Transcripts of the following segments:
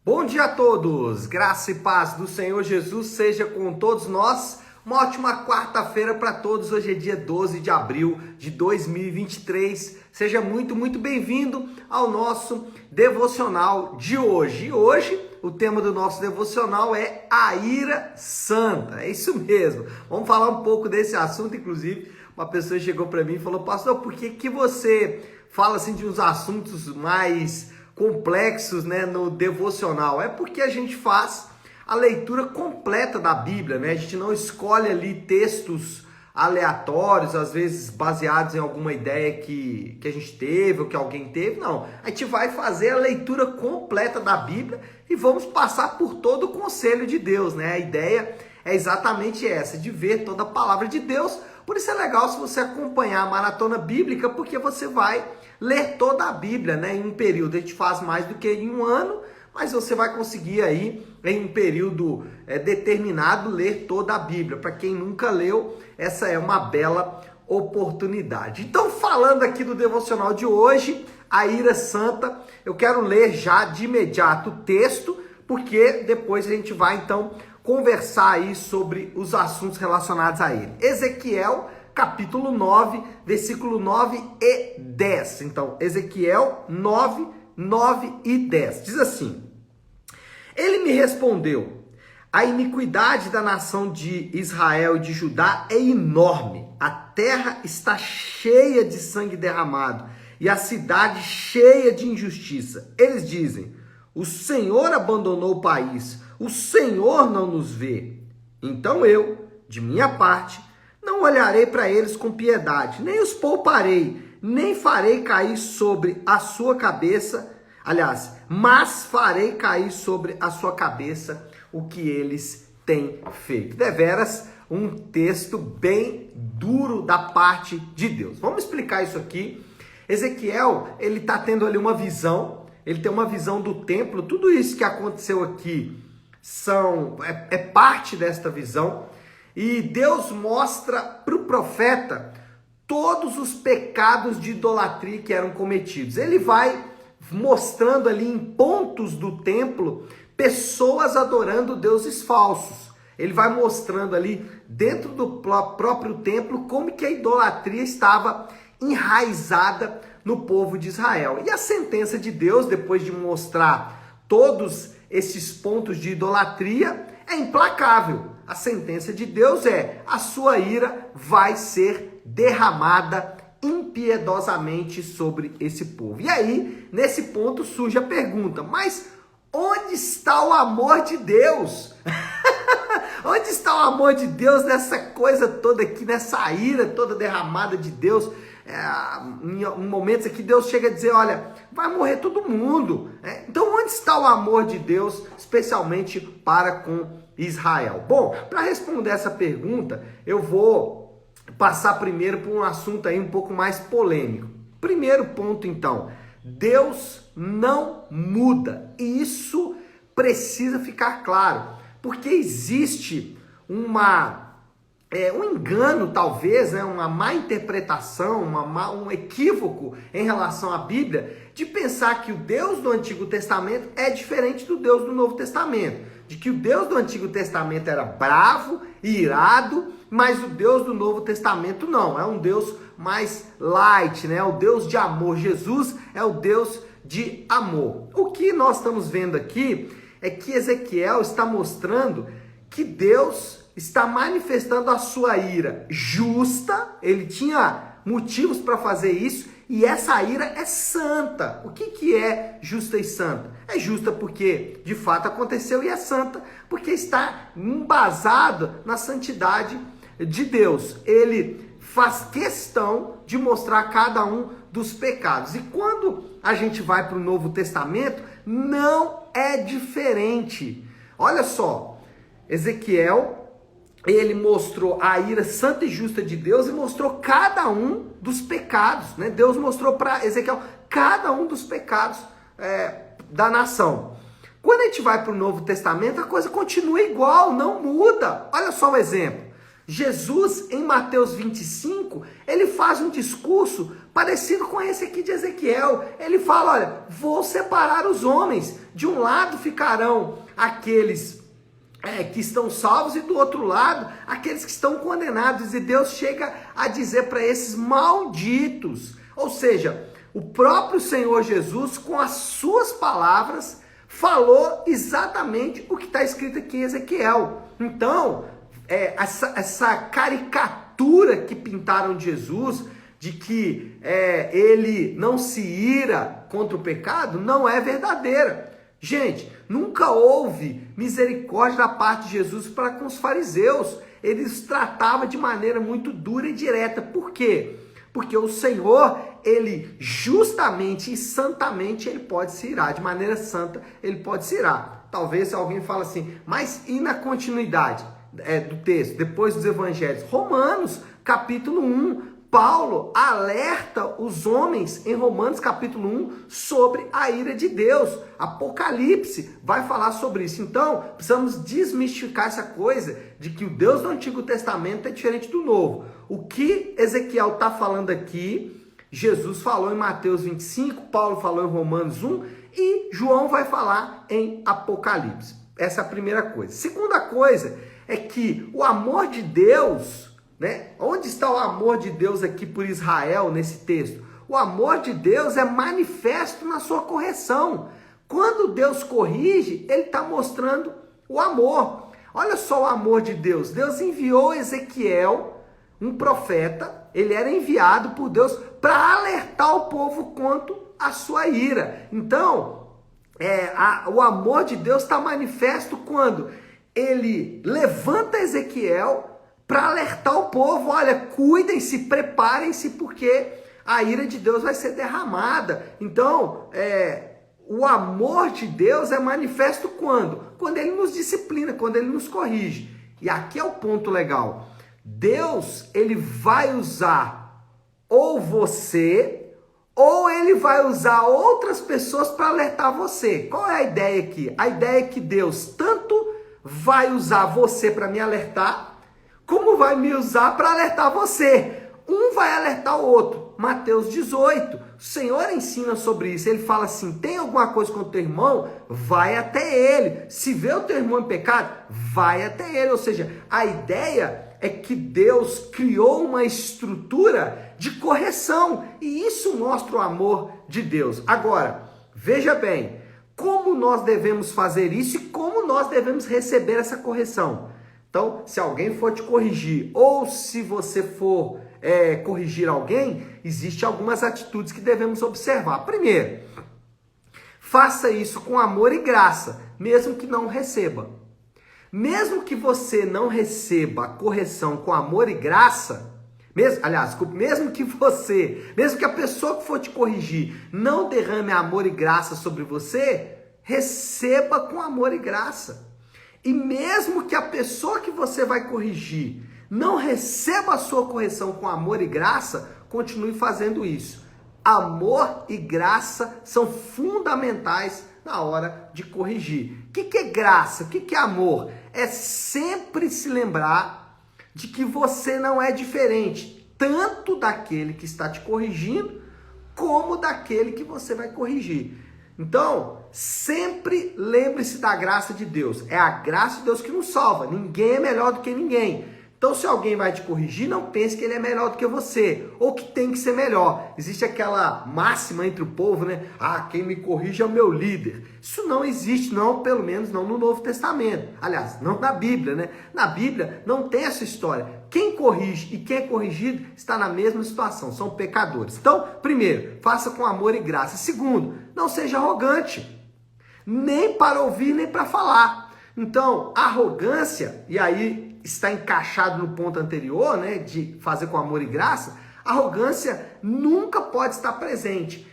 Bom dia a todos, graça e paz do Senhor Jesus seja com todos nós. Uma ótima quarta-feira para todos. Hoje é dia 12 de abril de 2023. Seja muito bem-vindo ao nosso devocional de hoje. E hoje o tema do nosso devocional é a ira santa. É isso mesmo. Vamos falar um pouco desse assunto. Inclusive, uma pessoa chegou para mim e falou: pastor, por que você fala assim de uns assuntos mais complexos, né, no devocional? É porque a gente faz a leitura completa da Bíblia, né? A gente não escolhe ali textos aleatórios, às vezes baseados em alguma ideia que a gente teve ou que alguém teve. Não, a gente vai fazer a leitura completa da Bíblia e vamos passar por todo o conselho de Deus, né? A ideia é exatamente essa, de ver toda a palavra de Deus. Por isso é legal se você acompanhar a maratona bíblica, porque você vai ler toda a Bíblia, né, em um período. A gente faz mais do que em um ano, mas você vai conseguir aí, em um período determinado, ler toda a Bíblia. Para quem nunca leu, essa é uma bela oportunidade. Então, falando aqui do devocional de hoje, a ira santa, eu quero ler já de imediato o texto, porque depois a gente vai então conversar aí sobre os assuntos relacionados a ele. Ezequiel, capítulo 9, versículo 9 e 10. Então, Ezequiel 9, 9 e 10. Diz assim: ele me respondeu: a iniquidade da nação de Israel e de Judá é enorme. A terra está cheia de sangue derramado e a cidade cheia de injustiça. Eles dizem: o Senhor abandonou o país, o Senhor não nos vê. Então eu, de minha parte, não olharei para eles com piedade, nem os pouparei, nem farei cair sobre a sua cabeça, mas farei cair sobre a sua cabeça o que eles têm feito. Deveras, um texto bem duro da parte de Deus. Vamos explicar isso aqui. Ezequiel, ele está tendo ali uma visão, ele tem uma visão do templo. Tudo isso que aconteceu aqui é parte desta visão. E Deus mostra para o profeta todos os pecados de idolatria que eram cometidos. Ele vai mostrando ali em pontos do templo pessoas adorando deuses falsos. Ele vai mostrando ali dentro do próprio templo como que a idolatria estava enraizada no povo de Israel. E a sentença de Deus, depois de mostrar todos esses pontos de idolatria, é implacável. A sentença de Deus é: a sua ira vai ser derramada impiedosamente sobre esse povo. E aí, nesse ponto surge a pergunta: mas onde está o amor de Deus? Onde está o amor de Deus nessa coisa toda aqui, nessa ira toda derramada de Deus? Em momentos aqui Deus chega a dizer: olha, vai morrer todo mundo. Então onde está o amor de Deus, especialmente para com Israel? Bom, para responder essa pergunta, eu vou passar primeiro por um assunto aí um pouco mais polêmico. Primeiro ponto, então: Deus não muda. E isso precisa ficar claro, porque existe um engano, talvez, né, uma má interpretação, um equívoco em relação à Bíblia, de pensar que o Deus do Antigo Testamento é diferente do Deus do Novo Testamento. De que o Deus do Antigo Testamento era bravo e irado, mas o Deus do Novo Testamento não. É um Deus mais light, né? É o Deus de amor. Jesus é o Deus de amor. O que nós estamos vendo aqui é que Ezequiel está mostrando que Deus está manifestando a sua ira justa. Ele tinha motivos para fazer isso, e essa ira é santa. O que é justa e santa? É justa porque de fato aconteceu, e é santa porque está embasado na santidade de Deus. Ele faz questão de mostrar cada um dos pecados. E quando a gente vai para o Novo Testamento, não é diferente. Olha só, Ezequiel, ele mostrou a ira santa e justa de Deus e mostrou cada um dos pecados, né? Deus mostrou para Ezequiel cada um dos pecados da nação. Quando a gente vai para o Novo Testamento, a coisa continua igual, não muda. Olha só um exemplo. Jesus, em Mateus 25, ele faz um discurso parecido com esse aqui de Ezequiel. Ele fala, olha, vou separar os homens. De um lado ficarão aqueles que estão salvos e do outro lado, aqueles que estão condenados. E Deus chega a dizer para esses malditos. Ou seja, o próprio Senhor Jesus, com as suas palavras, falou exatamente o que está escrito aqui em Ezequiel. Então, essa caricatura que pintaram de Jesus, de que ele não se ira contra o pecado, não é verdadeira. Gente, nunca houve misericórdia da parte de Jesus para com os fariseus. Ele os tratava de maneira muito dura e direta. Por quê? Porque o Senhor, ele justamente e santamente, ele pode se irar. De maneira santa, ele pode se irar. Talvez alguém fale assim, mas e na continuidade do texto, depois dos evangelhos? Romanos, capítulo 1, Paulo alerta os homens em Romanos capítulo 1 sobre a ira de Deus. Apocalipse vai falar sobre isso. Então, precisamos desmistificar essa coisa de que o Deus do Antigo Testamento é diferente do Novo. O que Ezequiel está falando aqui, Jesus falou em Mateus 25, Paulo falou em Romanos 1 e João vai falar em Apocalipse. Essa é a primeira coisa. Segunda coisa é que o amor de Deus, né? Onde está o amor de Deus aqui por Israel nesse texto? O amor de Deus é manifesto na sua correção. Quando Deus corrige, ele está mostrando o amor. Olha só o amor de Deus. Deus enviou Ezequiel, um profeta, ele era enviado por Deus para alertar o povo quanto à sua ira. Então, o amor de Deus está manifesto quando ele levanta Ezequiel para alertar o povo, olha, cuidem-se, preparem-se, porque a ira de Deus vai ser derramada. Então, o amor de Deus é manifesto quando? Quando ele nos disciplina, quando ele nos corrige. E aqui é o ponto legal. Deus, ele vai usar ou você, ou ele vai usar outras pessoas para alertar você. Qual é a ideia aqui? A ideia é que Deus tanto vai usar você para me alertar, como vai me usar para alertar você. Um vai alertar o outro. Mateus 18, o Senhor ensina sobre isso. Ele fala assim, tem alguma coisa com o teu irmão? Vai até ele. Se vê o teu irmão em pecado, vai até ele. Ou seja, a ideia é que Deus criou uma estrutura de correção. E isso mostra o amor de Deus. Agora, veja bem, como nós devemos fazer isso e como nós devemos receber essa correção. Então, se alguém for te corrigir ou se você for corrigir alguém, existem algumas atitudes que devemos observar. Primeiro, faça isso com amor e graça, mesmo que não receba. Mesmo que você não receba a correção com amor e graça, mesmo que a pessoa que for te corrigir não derrame amor e graça sobre você, receba com amor e graça. E mesmo que a pessoa que você vai corrigir não receba a sua correção com amor e graça, continue fazendo isso. Amor e graça são fundamentais na hora de corrigir. O que é graça? O que é amor? É sempre se lembrar de que você não é diferente, tanto daquele que está te corrigindo, como daquele que você vai corrigir. Então, sempre lembre-se da graça de Deus. É a graça de Deus que nos salva. Ninguém é melhor do que ninguém. Então, se alguém vai te corrigir, não pense que ele é melhor do que você, ou que tem que ser melhor. Existe aquela máxima entre o povo, né? Quem me corrige é o meu líder. Isso não existe, não, pelo menos não no Novo Testamento. Aliás, não na Bíblia, né? Na Bíblia não tem essa história. Quem corrige e quem é corrigido está na mesma situação, são pecadores. Então, primeiro, faça com amor e graça. Segundo, não seja arrogante, nem para ouvir, nem para falar. Então, arrogância, e aí está encaixado no ponto anterior, né, de fazer com amor e graça, arrogância nunca pode estar presente.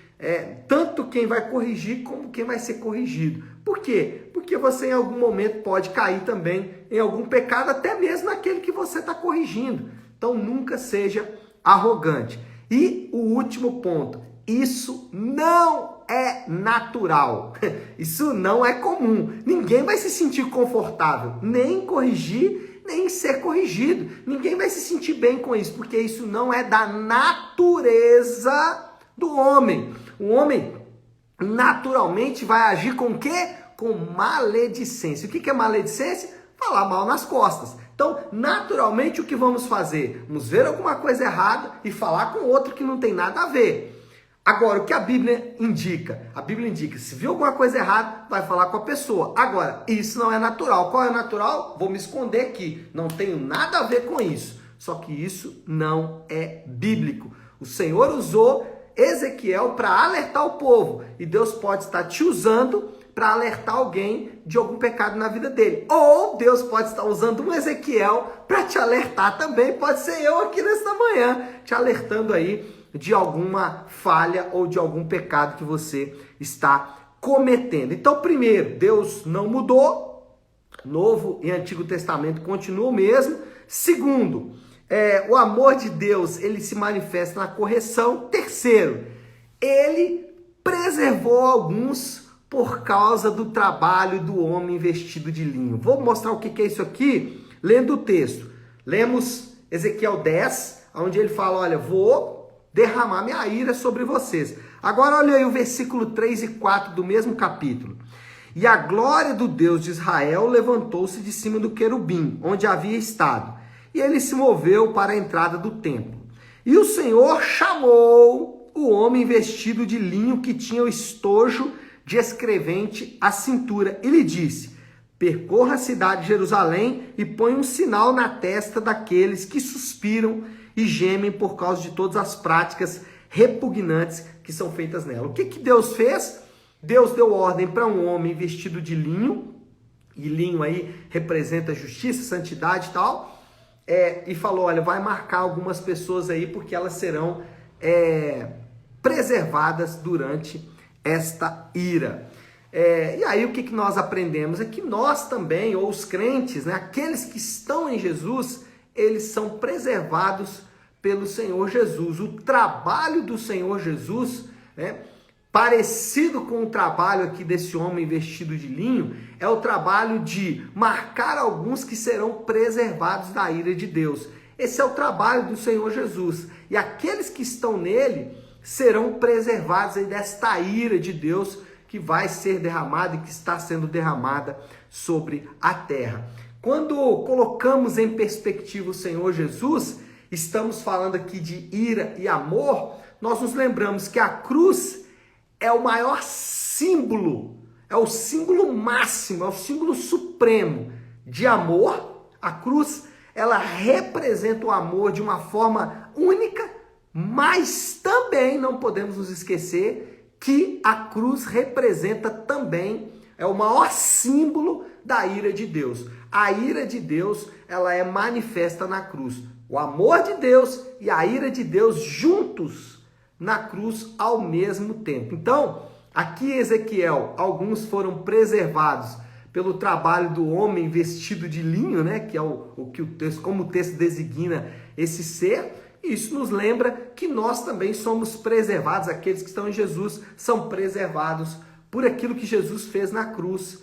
Tanto quem vai corrigir como quem vai ser corrigido. Por quê? Porque você em algum momento pode cair também em algum pecado, até mesmo naquele que você está corrigindo. Então nunca seja arrogante. E o último ponto, isso não é natural. Isso não é comum. Ninguém vai se sentir confortável nem em corrigir nem em ser corrigido. Ninguém vai se sentir bem com isso, porque isso não é da natureza do homem. O homem naturalmente vai agir com o quê? Com maledicência. O que é maledicência? Falar mal nas costas. Então, naturalmente, o que vamos fazer? Vamos ver alguma coisa errada e falar com outro que não tem nada a ver. Agora, o que a Bíblia indica? A Bíblia indica, se viu alguma coisa errada, vai falar com a pessoa. Agora, isso não é natural. Qual é o natural? Vou me esconder aqui. Não tenho nada a ver com isso. Só que isso não é bíblico. O Senhor usou Ezequiel para alertar o povo. E Deus pode estar te usando para alertar alguém de algum pecado na vida dele. Ou Deus pode estar usando um Ezequiel para te alertar também. Pode ser eu aqui nesta manhã, te alertando aí de alguma falha ou de algum pecado que você está cometendo. Então, primeiro, Deus não mudou. Novo e Antigo Testamento continua o mesmo. Segundo, o amor de Deus, ele se manifesta na correção. Terceiro, ele preservou alguns por causa do trabalho do homem vestido de linho. Vou mostrar o que é isso aqui, lendo o texto. Lemos Ezequiel 10, onde ele fala, olha, vou derramar minha ira sobre vocês. Agora olha aí o versículo 3 e 4 do mesmo capítulo. E a glória do Deus de Israel levantou-se de cima do querubim, onde havia estado. E ele se moveu para a entrada do templo. E o Senhor chamou o homem vestido de linho que tinha o estojo de escrevente à cintura. E lhe disse, percorra a cidade de Jerusalém e põe um sinal na testa daqueles que suspiram e gemem por causa de todas as práticas repugnantes que são feitas nela. O que Deus fez? Deus deu ordem para um homem vestido de linho, e linho aí representa justiça, santidade e tal, e falou, olha, vai marcar algumas pessoas aí, porque elas serão preservadas durante esta ira. E aí o que nós aprendemos? É que nós também, ou os crentes, né, aqueles que estão em Jesus, eles são preservados pelo Senhor Jesus. O trabalho do Senhor Jesus, né, parecido com o trabalho aqui desse homem vestido de linho, é o trabalho de marcar alguns que serão preservados da ira de Deus. Esse é o trabalho do Senhor Jesus. E aqueles que estão nele serão preservados aí desta ira de Deus que vai ser derramada e que está sendo derramada sobre a terra. Quando colocamos em perspectiva o Senhor Jesus, estamos falando aqui de ira e amor, nós nos lembramos que a cruz é o maior símbolo, é o símbolo máximo, é o símbolo supremo de amor. A cruz, ela representa o amor de uma forma única, mas também não podemos nos esquecer que a cruz representa também, é o maior símbolo da ira de Deus. A ira de Deus, ela é manifesta na cruz. O amor de Deus e a ira de Deus juntos na cruz ao mesmo tempo. Então, aqui em Ezequiel, alguns foram preservados pelo trabalho do homem vestido de linho, né? Que é o que o texto, como o texto designa esse ser. Isso nos lembra que nós também somos preservados, aqueles que estão em Jesus são preservados por aquilo que Jesus fez na cruz,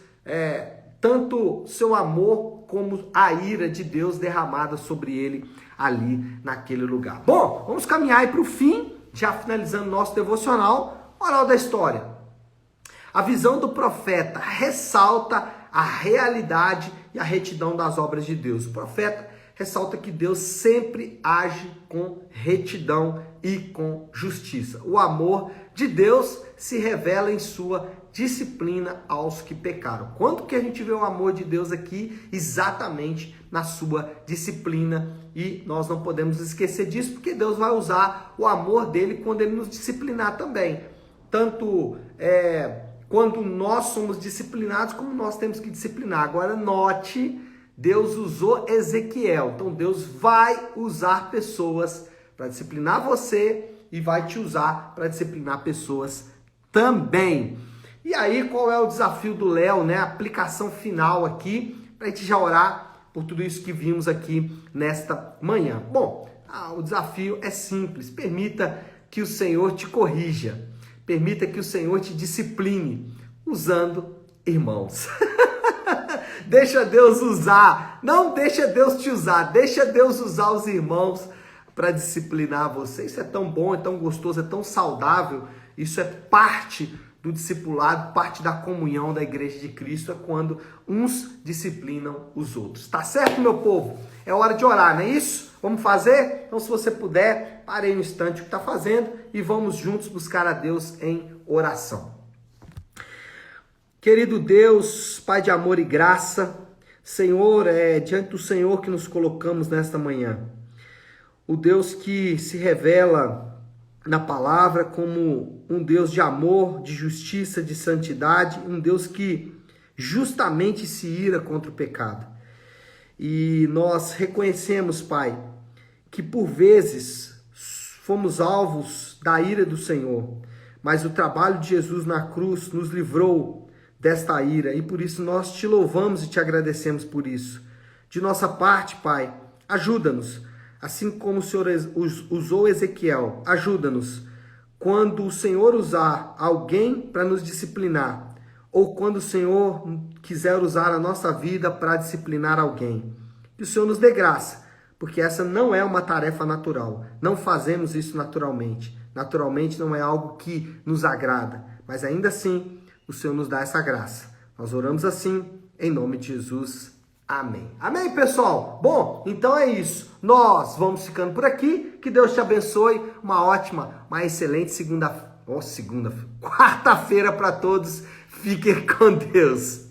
tanto seu amor como a ira de Deus derramada sobre ele ali naquele lugar. Bom, vamos caminhar aí para o fim, já finalizando nosso devocional. Moral da história: a visão do profeta ressalta a realidade e a retidão das obras de Deus. O profeta ressalta que Deus sempre age com retidão e com justiça. O amor de Deus se revela em sua disciplina aos que pecaram. Quando que a gente vê o amor de Deus aqui? Exatamente na sua disciplina, e nós não podemos esquecer disso, porque Deus vai usar o amor dele quando ele nos disciplinar também. Tanto quando nós somos disciplinados, como nós temos que disciplinar. Agora note, Deus usou Ezequiel, então Deus vai usar pessoas para disciplinar você e vai te usar para disciplinar pessoas também. E aí, qual é o desafio do Léo, né? A aplicação final aqui, para a gente já orar por tudo isso que vimos aqui nesta manhã. Bom, o desafio é simples: permita que o Senhor te corrija, permita que o Senhor te discipline usando irmãos. Deixa Deus usar. Não deixa Deus te usar. Deixa Deus usar os irmãos para disciplinar você. Isso é tão bom, é tão gostoso, é tão saudável. Isso é parte do discipulado, parte da comunhão da igreja de Cristo, é quando uns disciplinam os outros. Tá certo, meu povo? É hora de orar, não é isso? Vamos fazer? Então, se você puder, pare aí um instante o que está fazendo e vamos juntos buscar a Deus em oração. Querido Deus, Pai de amor e graça, Senhor, é diante do Senhor que nos colocamos nesta manhã. O Deus que se revela na palavra como um Deus de amor, de justiça, de santidade, um Deus que justamente se ira contra o pecado. E nós reconhecemos, Pai, que por vezes fomos alvos da ira do Senhor, mas o trabalho de Jesus na cruz nos livrou desta ira e por isso nós te louvamos e te agradecemos por isso. De nossa parte, Pai, ajuda-nos, assim como o Senhor usou Ezequiel, ajuda-nos quando o Senhor usar alguém para nos disciplinar, ou quando o Senhor quiser usar a nossa vida para disciplinar alguém. Que o Senhor nos dê graça, porque essa não é uma tarefa natural. Não fazemos isso naturalmente. Naturalmente não é algo que nos agrada, mas ainda assim o Senhor nos dá essa graça. Nós oramos assim, em nome de Jesus. Amém. Amém, pessoal? Bom, então é isso. Nós vamos ficando por aqui. Que Deus te abençoe. Uma ótima, uma excelente quarta-feira para todos. Fiquem com Deus.